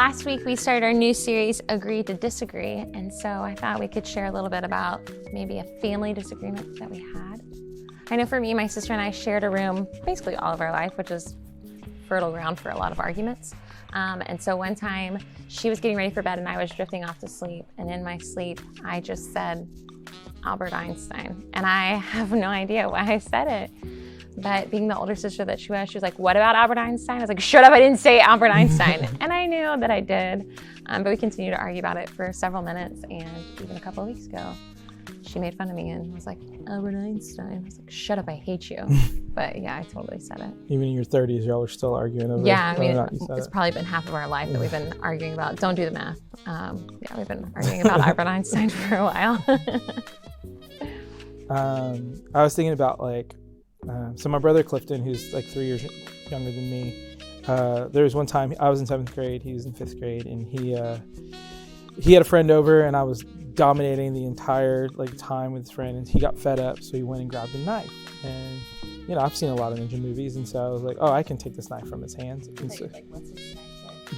last week we started our new series, Agree to Disagree, and so I thought we could share a little bit about maybe a family disagreement that we had. I know for me, my sister and I shared a room basically all of our life, which is fertile ground for a lot of arguments. And so one time she was getting ready for bed and I was drifting off to sleep, and in my sleep I just said Albert Einstein, and I have no idea why I said it. But being the older sister that she was like, what about Albert Einstein? I was like, shut up, I didn't say Albert Einstein. And I knew that I did, but we continued to argue about it for several minutes, and even a couple of weeks ago, she made fun of me and was like, Albert Einstein. I was like, shut up, I hate you. But yeah, I totally said it. Even in your 30s, y'all are still arguing over Yeah, I mean, it's probably been half of our life that we've been arguing about, don't do the math. Yeah, we've been arguing about Albert Einstein for a while. I was thinking about so my brother Clifton, who's like 3 years younger than me, there was one time I was in 7th grade, he was in 5th grade, and he had a friend over, and I was dominating the entire time with his friend, and he got fed up, so he went and grabbed a knife. And I've seen a lot of ninja movies, and so I was like, oh, I can take this knife from his hands. And so,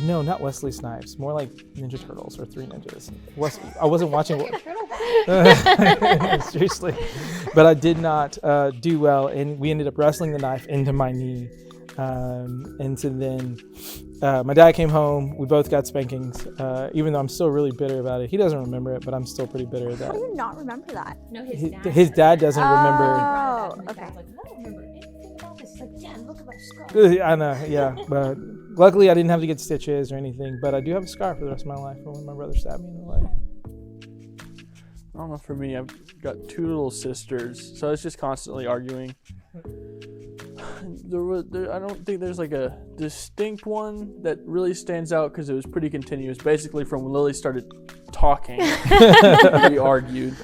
no, not Wesley Snipes, more like Ninja Turtles or Three Ninjas. I wasn't watching. Seriously, but I did not do well, and we ended up wrestling the knife into my knee. And so then my dad came home. We both got spankings, even though I'm still really bitter about it. He doesn't remember it, but I'm still pretty bitter that. How do you not remember that? No, his dad doesn't remember. Oh, okay. I don't remember anything about this. Like, Dad, look at my scar. I know, yeah, but luckily I didn't have to get stitches or anything. But I do have a scar for the rest of my life from when my brother stabbed me in the leg. I don't know, for me, I've got 2 little sisters, so it's just constantly arguing. I don't think there's a distinct one that really stands out because it was pretty continuous. Basically, from when Lily started talking, we argued.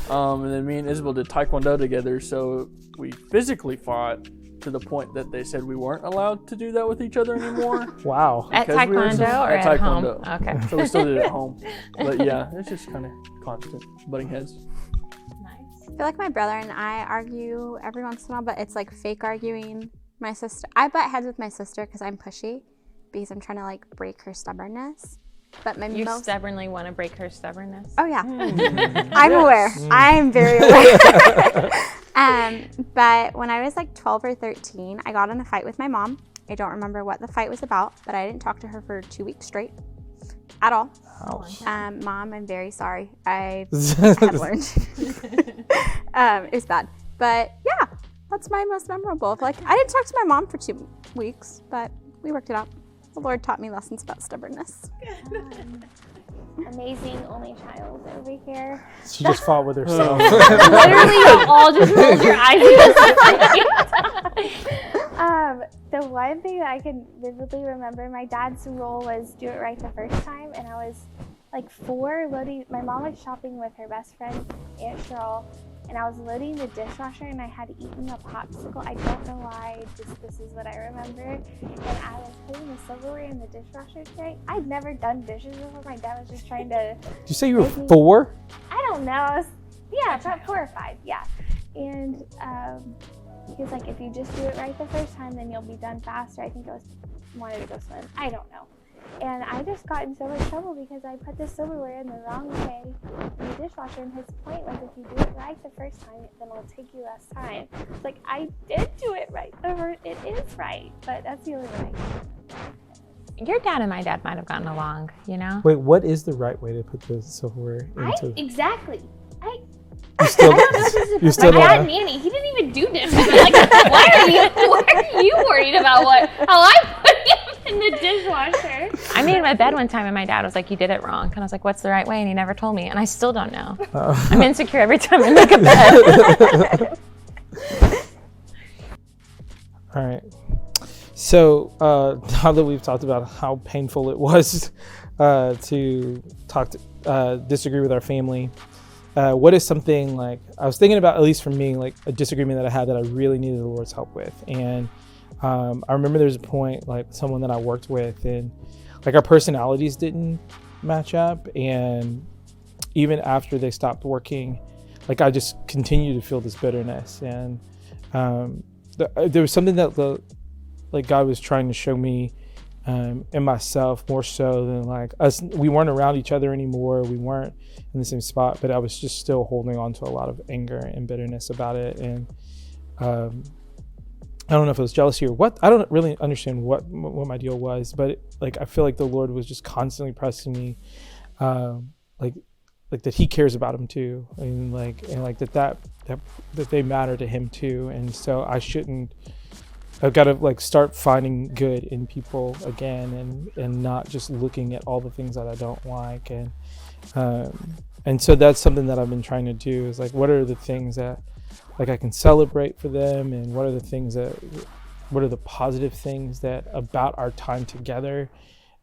And then me and Isabel did Taekwondo together, so we physically fought to the point that they said we weren't allowed to do that with each other anymore. Wow. At Taekwondo or at home? Okay. So we still did it at home. But yeah, it's just kind of constant butting heads. I feel like my brother and I argue every once in a while, but it's fake arguing. My sister, I butt heads with my sister because I'm pushy, because I'm trying to break her stubbornness. But You stubbornly want to break her stubbornness? Oh yeah, I'm aware. I'm very aware. But when I was 12 or 13, I got in a fight with my mom. I don't remember what the fight was about, but I didn't talk to her for 2 weeks straight at all. Ouch. Mom, I'm very sorry. I have learned. It was bad, but yeah, that's my most memorable. I didn't talk to my mom for 2 weeks, but we worked it out. The Lord taught me lessons about stubbornnness. Amazing only child over here. She just fought with herself. Literally, you all just rolled your eyes at the same time. The one thing that I can vividly remember, my dad's rule was do it right the first time, and I was 4, loading. My mom was shopping with her best friend, Aunt Cheryl, and I was loading the dishwasher, and I had eaten a popsicle. I don't know why, just this is what I remember. And I was putting the silverware in the dishwasher tray. I'd never done dishes before. My dad was just trying to. Did you say you were 4? I don't know. About 4 or 5, yeah. And he was like, if you just do it right the first time, then you'll be done faster. I think I wanted to go swim. I don't know. And I just got in so much trouble because I put the silverware in the wrong way in the dishwasher. And his point was, if you do it right the first time, then it'll take you less time. It's I did do it right. It is right, but that's the only way I can. Your dad and my dad might have gotten along, Wait, what is the right way to put the silverware into? Exactly. You still, I don't know if this is you still my don't dad, know? Manny, he didn't even do dishes. Why are you worried about how I put him in the dishwasher? I made him a bed one time and my dad was like, you did it wrong. And I was like, what's the right way? And he never told me. And I still don't know. I'm insecure every time I make a bed. All right. So now that we've talked about how painful it was to disagree with our family, what is something I was thinking about, at least for me, a disagreement that I had that I really needed the Lord's help with. And I remember there was a point, someone that I worked with, and our personalities didn't match up. And even after they stopped working, I just continued to feel this bitterness. And there was something that God was trying to show me and myself more so than like us. We weren't around each other anymore. We weren't in the same spot, but I was just still holding on to a lot of anger and bitterness about it. And I don't know if it was jealousy or what. I don't really understand what my deal was, but like I feel like the Lord was just constantly pressing me, like that He cares about him too, and like that they matter to Him too. And so I've got to like start finding good in people again, and not just looking at all the things that I don't like. And so that's something that I've been trying to do, is like, what are the things that like I can celebrate for them, and what are the positive things that about our time together,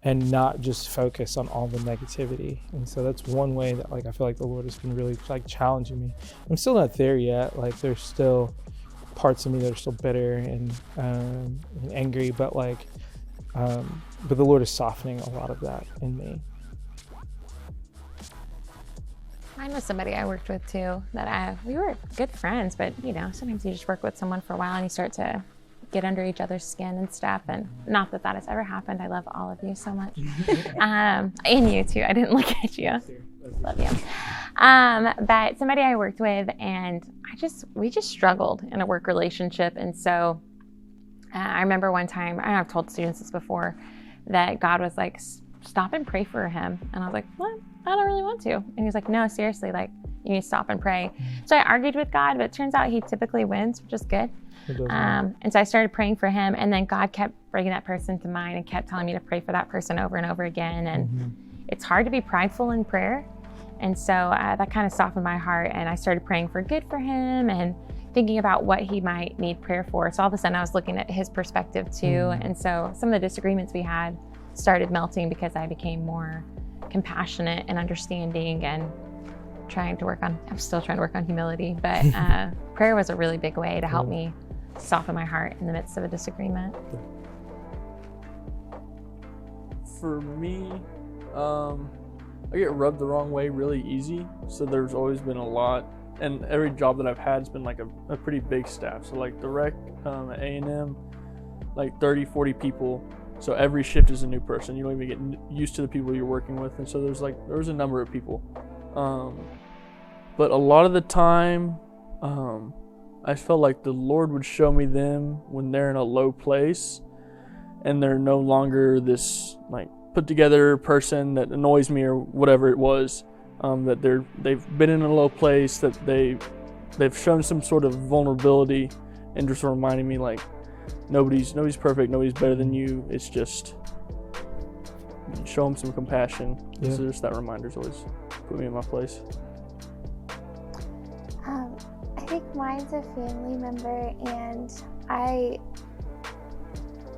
and not just focus on all the negativity. And so that's one way that like I feel like the Lord has been really like challenging me. I'm still not there yet. Like there's still parts of me that are still bitter and angry, but the Lord is softening a lot of that in me. Mine was somebody I worked with too, we were good friends, but sometimes you just work with someone for a while and you start to get under each other's skin and stuff. And not that has ever happened. I love all of you so much. And you too. I didn't look at you. Love you. But somebody I worked with, and we just struggled in a work relationship. And so I remember one time, I've told students this before, that God was like, stop and pray for him. And I was like, what? I don't really want to. And he was like, no, seriously, like you need to stop and pray. So I argued with God, but it turns out he typically wins, which is good. And so I started praying for him, and then God kept bringing that person to mind and kept telling me to pray for that person over and over again. And it's hard to be prideful in prayer. And so that kind of softened my heart, and I started praying for good for him and thinking about what he might need prayer for. So all of a sudden I was looking at his perspective too. And so some of the disagreements we had started melting because I became more compassionate and understanding, and I'm still trying to work on humility, but prayer was a really big way to help me soften my heart in the midst of a disagreement. For me, I get rubbed the wrong way really easy, so there's always been a lot, and every job that I've had has been like a pretty big staff. So like the rec at A&M, like 30-40 people, so every shift is a new person. You don't even get used to the people you're working with, and so there was a number of people, but a lot of the time I felt like the Lord would show me them when they're in a low place and they're no longer this like put together person that annoys me or whatever it was, that they've been in a low place, that they've shown some sort of vulnerability, and just reminding me like nobody's perfect, nobody's better than you. It's just show them some compassion. Yeah. So just that reminder's always put me in my place. I think mine's a family member, and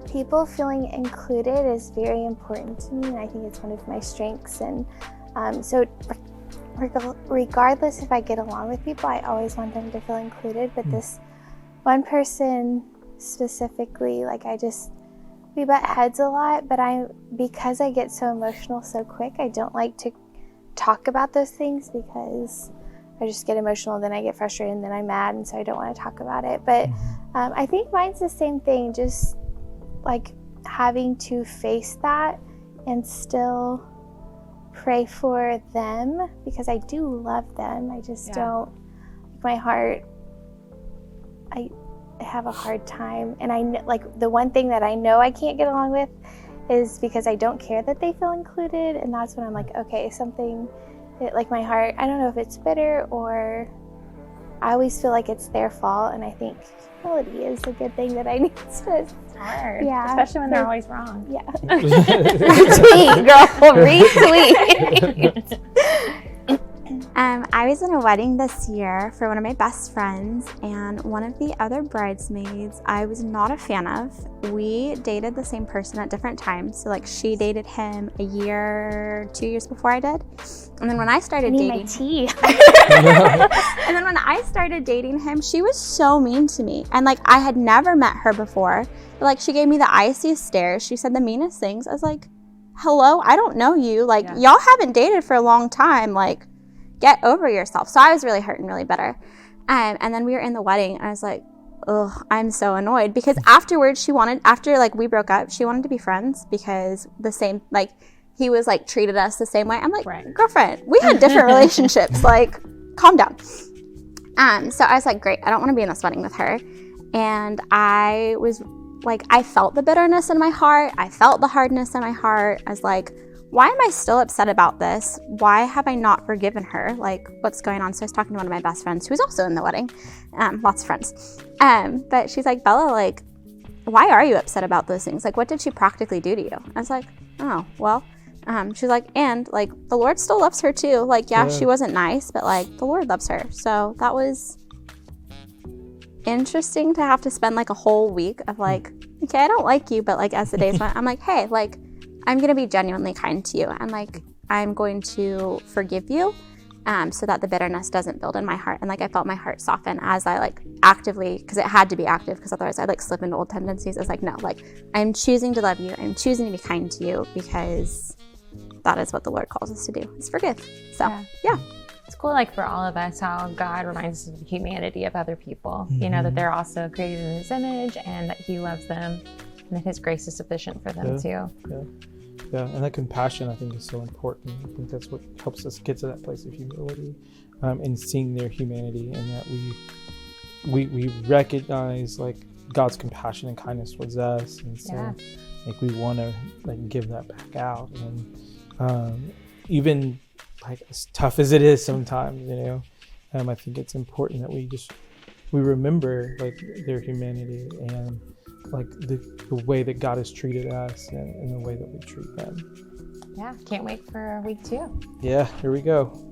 people feeling included is very important to me, and I think it's one of my strengths. And so regardless if I get along with people, I always want them to feel included. But this one person specifically, like we butt heads a lot, but because I get so emotional so quick, I don't like to talk about those things because I just get emotional, then I get frustrated, and then I'm mad, and so I don't want to talk about it. But I think mine's the same thing, just like having to face that and still pray for them, because I do love them. I just don't, my heart, I have a hard time. And like the one thing that I know I can't get along with is because I don't care that they feel included, and that's when I'm like, okay, like my heart, I don't know if it's bitter or I always feel like it's their fault, and I think humility is a good thing that I need to. It's hard, especially when they're always wrong. Yeah. Retweet, girl, retweet. I was in a wedding this year for one of my best friends, and one of the other bridesmaids I was not a fan of. We dated the same person at different times. So like she dated him 2 years before I did. And then when I started dating and then when I started dating him, she was so mean to me. And like I had never met her before. But like she gave me the iciest stares. She said the meanest things. I was like, hello, I don't know you. Like y'all haven't dated for a long time. Like, get over yourself. So I was really hurt and really bitter. And then we were in the wedding, and I was like, ugh, I'm so annoyed, because afterwards after like we broke up, she wanted to be friends because the same, like he was like treated us the same way. I'm like, Right. girlfriend, we had different relationships, like calm down. So I was like, great, I don't want to be in this wedding with her. And I was like, I felt the bitterness in my heart. I felt the hardness in my heart. I was like, why am I still upset about this? Why have I not forgiven her? Like, what's going on? So I was talking to one of my best friends who was also in the wedding, lots of friends. But she's like, Bella, like, why are you upset about those things? Like, what did she practically do to you? I was like, oh, well, she's like, and like, the Lord still loves her too. Like, yeah, she wasn't nice, but like, the Lord loves her. So that was interesting to have to spend like a whole week of like, okay, I don't like you, but like as the days went, I'm like, hey, like, I'm going to be genuinely kind to you. And like, I'm going to forgive you so that the bitterness doesn't build in my heart. And like, I felt my heart soften as I like actively, because it had to be active, because otherwise I'd like slip into old tendencies. I was like, no, like, I'm choosing to love you. I'm choosing to be kind to you, because that is what the Lord calls us to do, is forgive. So yeah. It's cool, like for all of us, how God reminds us of the humanity of other people. You know, that they're also created in His image, and that He loves them, and that His grace is sufficient for them too. Yeah, and that compassion, I think, is so important. I think that's what helps us get to that place of humility, and seeing their humanity, and that we recognize like God's compassion and kindness towards us, and so like we want to like give that back out, and even like as tough as it is sometimes, you know, I think it's important that we remember like their humanity and like the way that God has treated us and the way that we treat them. Yeah, can't wait for week 2. Yeah, here we go.